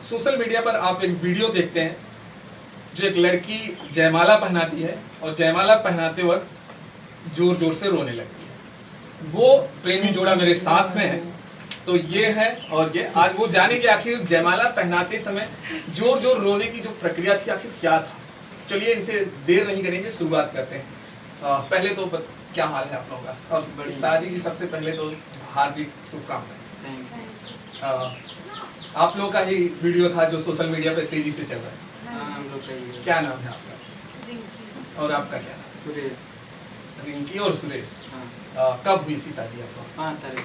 Social media पर आप एक वीडियो देखते हैं जो एक लड़की जयमाला पहनाती है और जयमाला पहनाते वक्त जोर जोर से रोने लगती है। वो प्रेमी जोड़ा मेरे साथ में है, तो ये है और ये आज वो जाने कि आखिर जयमाला पहनाते समय जोर जोर रोने की जो प्रक्रिया थी आखिर क्या था। चलिए इनसे देर नहीं करेंगे, शुरुआत करते हैं। पहले तो क्या हाल है आप लोगों का? और सारी की सबसे पहले तो हार्दिक शुभकामनाएं। आप लोगों का ही वीडियो था जो सोशल मीडिया पर तेजी से चल रहा है। हम लोग का ही है। क्या नाम है आपका? रिंकी। और आपका क्या नाम? सुरेश। रिंकी और सुरेश। हाँ। कब हुई थी शादी आपको? 5 तारीख।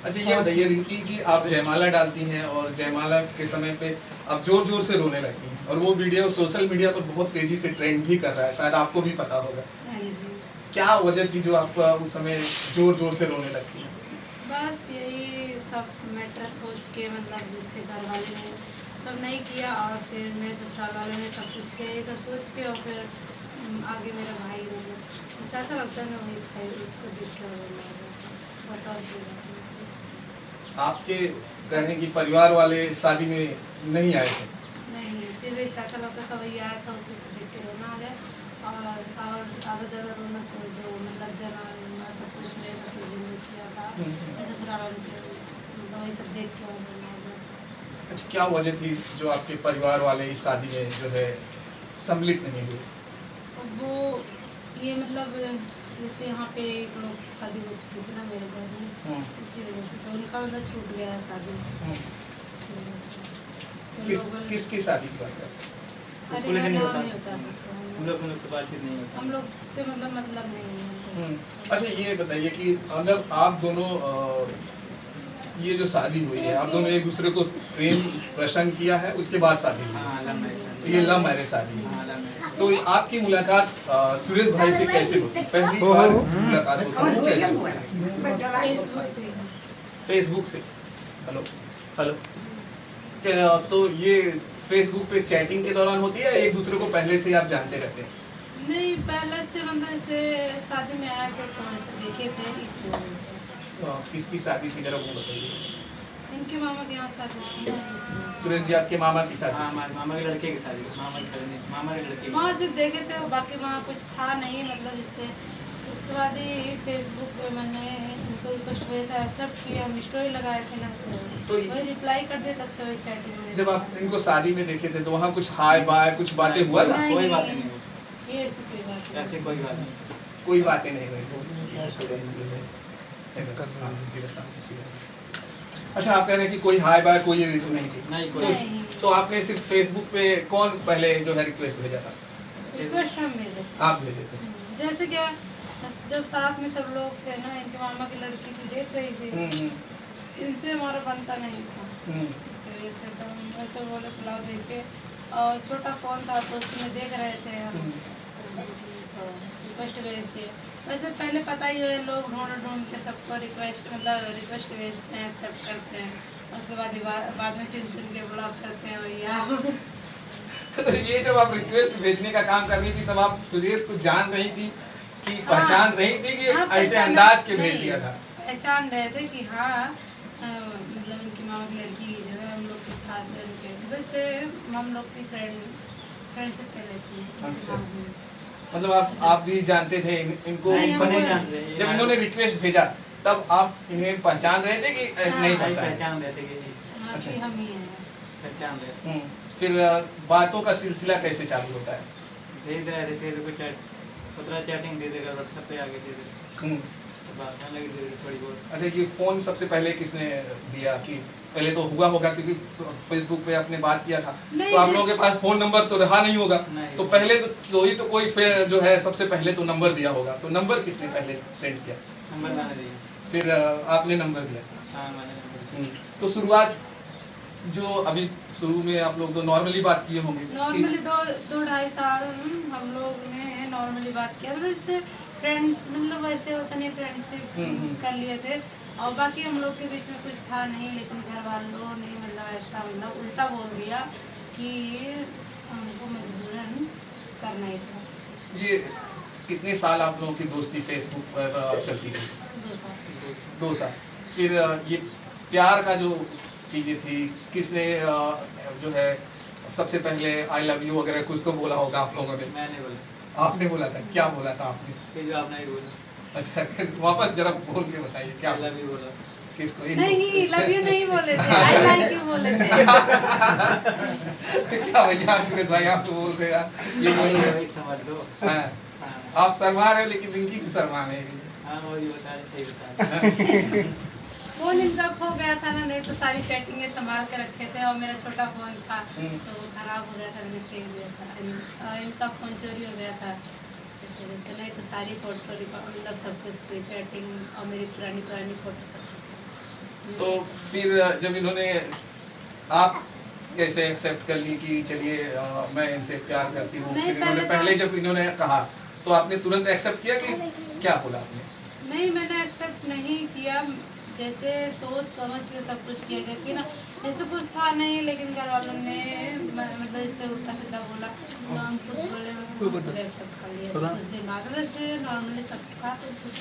अच्छा ये बताइए रिंकी जी, आप जयमाला डालती हैं और जयमाला के समय पे आप जोर जोर से रोने लगती हैं और वो वीडियो सोशल मीडिया पर बहुत तेजी से ट्रेंड भी कर रहा है, शायद आपको भी पता होगा। हाँ जी। क्या वजह थी जो आप उस समय जोर जोर से रोने लगती हैं? बस यही सब मैटर सोच के, मतलब जिससे घर वाले ने सब नहीं किया और फिर मेरे ससुराल वालों ने सब कुछ किया, ये सब सोच के और फिर आगे मेरा भाई मतलब चाचा लगता है, मैं वही भाई उसको देख के रोने लगा। बस और कोई बात नहीं। आपके कहने की परिवार वाले शादी में नहीं आए थे? नहीं, सिर्फ एक चाचा लगता था वही आया था, उसी को देख के रोना आ गया और ज़्यादा ज़्यादा रोना तो जो मतलब जना सब कुछ मेरे ससुर जी ने किया था, मेरे ससुराल वालों ने मतलब वही सब देख के रोना आ गया। अच्छा क्या वजह थी जो आपके परिवार वाले इस शादी में जो है सम्मिलित नहीं हुए? वो ये मतलब जैसे यहाँ पे एक लोग की शादी हो चुकी थी ना मेरे घर में, इसी वजह से तो उनका मतलब छूट गया है शादी, इसी वजह से तो लोगों ने- किसकी शादी की बात कर? अरे उसको लेके मैं नहीं नाम बता नहीं बता सकते हम लोग की बातचीत नहीं होती। हम लोग से मतलब नहीं है। अच्छा ये बताइए कि अगर आप दोनों ये जो शादी हुई है, आप दोनों एक दूसरे को प्रेम प्रसंग किया है उसके बाद शादी हुई है? हाँ, लव मैरिज। ये लव मैरिज शादी है। हाँ, लव मैरिज। तो आपकी मुलाकात सुरेश भाई से कैसे होती? पहली बार मुलाकात होती है कैसे होती है? फेसबुक से। हेलो हेलो क्या तो ये फेसबुक पे चैटिंग के दौरान होती है या एक दूसरे को पहले से आप जानते रहते हैं? नहीं, पहले से मतलब जैसे शादी में आए थे तो ऐसे देखे थे, इस वजह से। किसकी शादी थी जरा वो बताइए। इनके मामा के यहाँ शादी थी ना, इस वजह से। सुरेश जी आपके मामा की शादी हाँ, थी? मामा के लड़के की शादी। मामा के लड़के की। वहाँ सिर्फ देखे थे, बाकी वहाँ कुछ था नहीं, मतलब इससे उसके बाद ही फेसबुक पे मैंने उनको रिक्वेस्ट भेजा था, एक्सेप्ट किया, हम स्टोरी लगाए थे ना तो वही रिप्लाई कर दिया, तब से वही चैटिंग में। जब आप इनको शादी में देखे थे तो वहाँ कुछ हाय बाय कुछ बातें हुआ था? नहीं, कोई बात नहीं, नहीं हुई। ये ऐसी कोई बात नहीं। ऐसी कोई बात नहीं। कोई बातें नहीं हुई। अच्छा आप कह रहे हैं कि कोई हाय बाय कोई नहीं थी? नहीं कोई। नहीं। तो आपने सिर्फ फेसबुक पे कौन पहले जो है रिक्वेस्ट भेजा था? रिक्वेस्ट हम भेजे थे। आप भेजे थे? जैसे क्या जब साथ में सब लोग थे ना, इनके मामा की लड़की थी, देख रही थी, इनसे हमारा बनता नहीं था, इस वजह से तो हम ऐसे बोले फिलहाल देखे और छोटा फोन था तो उसमें देख रहे थे हम, तो रिक्वेस्ट भेज दिए। वैसे पहले पता ही है, लोग ढूंढ के सबको रिक्वेस्ट रिक्वेस्ट भेजते हैं, एक्सेप्ट करते हैं, उसके बाद में चुन के ब्लॉक करते हैं भैया। तो ये जब आप रिक्वेस्ट भेजने का काम कर रही थी तब आप सुरेश को जान रही थी कि पहचान रही थी कि ऐसे अंदाज के भेज दिया था? पहचान रहे थे कि हाँ मतलब इनकी मामा की लड़की जो है हम लोग की खास है, उनके वैसे हम लोग की फ्रेंडशिप कर लेती है। अच्छा। मतलब आप भी जानते थे इनको? नहीं, हम नहीं लोग- जान रहे। जब इन्होंने रिक्वेस्ट भेजा तब आप इन्हें पहचान रहे थे कि हाँ, नहीं भाई पहचान? पहचान रहे थे कि हाँ अच्छा। जी, हम ही हैं। पहचान रहे। फिर बातों का सिलसिला कैसे चालू होता है? भेज रहे थे फिर कुछ 15 चैटिंग दे देगा, व्हाट्सएप पे आगे दे देगा, बात करने लगी धीरे थोड़ी बहुत। अच्छा ये फोन सबसे पहले किसने दिया? कि पहले तो हुआ होगा क्योंकि फेसबुक पे आपने बात किया था नहीं, तो आप लोगों के पास फोन नंबर तो रहा नहीं होगा, नहीं। तो पहले तो कोई फिर जो है सबसे पहले तो नंबर दिया होगा, तो नंबर किसने पहले सेंड किया? नंबर मैंने दिया। फिर आपने नंबर दिया? हाँ, मैंने नंबर दिया। तो शुरुआत जो अभी शुरू में आप लोग तो नॉर्मली बात किए होंगे? नॉर्मली 2-2.5 साल हम लोग ने नॉर्मली बात किया, मतलब इससे फ्रेंड मतलब वैसे होता नहीं, फ्रेंडशिप कर लिए थे और बाकी हम लोग के बीच में कुछ था नहीं, लेकिन घर वालों ने मतलब ऐसा मतलब उल्टा बोल दिया कि हमको मजबूरन करना ही था। ये कितने साल आप लोगों की दोस्ती फेसबुक पर चलती रही? 2 साल। 2 साल। फिर ये प्यार का जो चीजें थी? किसने जो है सबसे पहले आई लव यू वगैरह कुछ तो बोला होगा आप लोगों ने? मैंने बोला, आपने बोला था? क्या बोला था आपने? फिर जो आपने भी बोला, अच्छा, वापस जरा बोल के बताइए क्या आई लव यू बोला। किसको? नहीं, लव यू नहीं बोले थे, आई लाइक यू बोले थे। क्या भैया सुरेश भाई आप तो बोल रहे हैं ये बोल रहे वही समझ लो। हैं। हाँ, हाँ, आप शर्मा रहे हो लेकिन इनकी शर्मा नहीं रही। हाँ वही बता रहे, सही बता रहे। फोन इनका खो गया था ना, नहीं तो सारी सेटिंगें संभाल के रखे थे और मेरा छोटा फोन था तो वो खराब हो गया था, मैंने फेंक दिया था। इनका फोन चोरी हो गया था इस वजह से, नहीं तो सारी फोटो मतलब सब कुछ थी, चैटिंग और मेरी पुरानी पुरानी फोटो सब कुछ थी। तो फिर जब इन्होंने आप कैसे एक्सेप्ट कर ली कि चलिए मैं इनसे प्यार करती हूँ? नहीं, फिर इन्होंने पहले तो- पहले जब इन्होंने कहा तो आपने तुरंत एक्सेप्ट किया कि क्या बोला आपने? नहीं, मैंने एक्सेप्ट नहीं किया, जैसे सोच समझ के सब कुछ किया गया कि ना, जैसे कुछ था नहीं, लेकिन घर वालों ने मतलब इससे उल्टा सीधा बोला तो हम खुद बोले एक्सेप्ट कर लिया। कुछ दिन बाद मतलब से नॉर्मली सब था।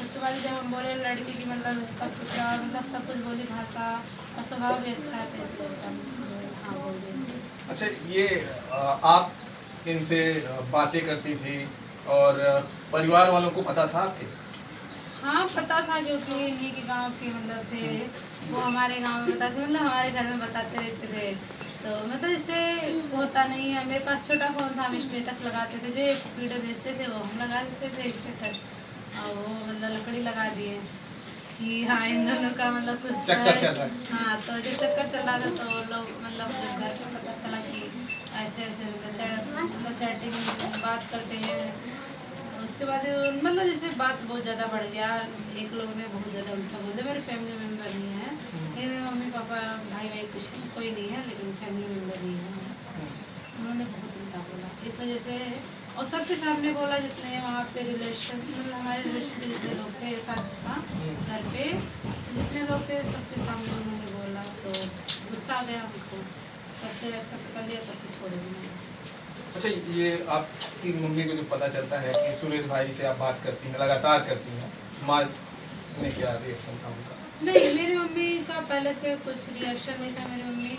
उसके बाद जब हम बोले लड़की की मतलब सब कुछ मतलब सब कुछ बोली भाषा और स्वभाव भी अच्छा है, तो इस वजह से हम हाँ बोल दिए। अच्छा, ये आप इनसे बातें करती थी और परिवार वालों को पता था आपके? हाँ पता था, क्योंकि इन्हीं के गांव के मतलब थे, वो हमारे गांव में बताते, मतलब हमारे घर में बताते रहते थे। तो मतलब इससे होता नहीं है, मेरे पास छोटा फोन था, हम स्टेटस लगाते थे, जो वीडियो भेजते थे वो हम लगा देते थे स्टेटस, और वो मतलब लकड़ी लगा दिए कि हाँ इन दोनों का मतलब कुछ चक्कर चल रहा है। हाँ, तो जब चक्कर चल रहा था तो लोग मतलब जब घर पे पता चला कि ऐसे ऐसे मतलब चैटिंग बात करते हैं, उसके बाद मतलब जैसे बात बहुत ज़्यादा बढ़ गया। एक लोग ने बहुत ज़्यादा उल्टा बोल दिया, मेरे फैमिली मेम्बर नहीं है, मेरे मम्मी पापा भाई भाई कुछ कोई नहीं है, लेकिन फैमिली मेम्बर नहीं है, उन्होंने बहुत उल्टा बोला इस वजह से। और सबके सामने बोला, जितने वहाँ पे रिलेशन मतलब हमारे रिलेशन के जितने लोग थे साथ था घर पे, जितने लोग थे सबके सामने उन्होंने बोला, तो गुस्सा आ गया हमको, तब से एक्सेप्ट कर लिया, तब से छोड़े नहीं। अच्छा, ये आपकी मम्मी को जब पता चलता है कि सुरेश भाई से आप बात करती हैं, लगातार करती हैं, माँ ने क्या रिएक्शन था उनका? नहीं, मेरी मम्मी का पहले से कुछ रिएक्शन नहीं था। मेरी मम्मी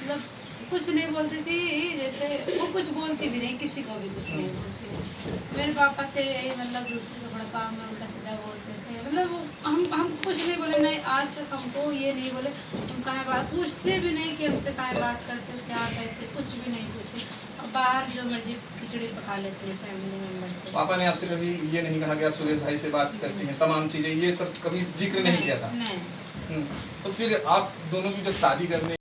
मतलब कुछ नहीं बोलती थी, जैसे वो कुछ बोलती भी नहीं, किसी को भी कुछ नहीं बोलती। मेरे पापा थे यही मतलब दूसरे को भड़का में उल्टा सीधा बोलते थे, मतलब हम कुछ नहीं बोले, नहीं आज तक हमको ये नहीं बोले तुम कहाँ बात, पूछते भी नहीं कि हमसे कहाँ बात करते हो, क्या कैसे, कुछ भी नहीं पूछे। और बाहर जो मर्जी खिचड़ी पका लेते हैं फैमिली मेम्बर से। पापा ने आपसे कभी ये नहीं कहा कि आप सुरेश भाई से बात करती हैं, तमाम चीजें ये सब कभी जिक्र नहीं किया था? नहीं। तो फिर आप दोनों की जब शादी करने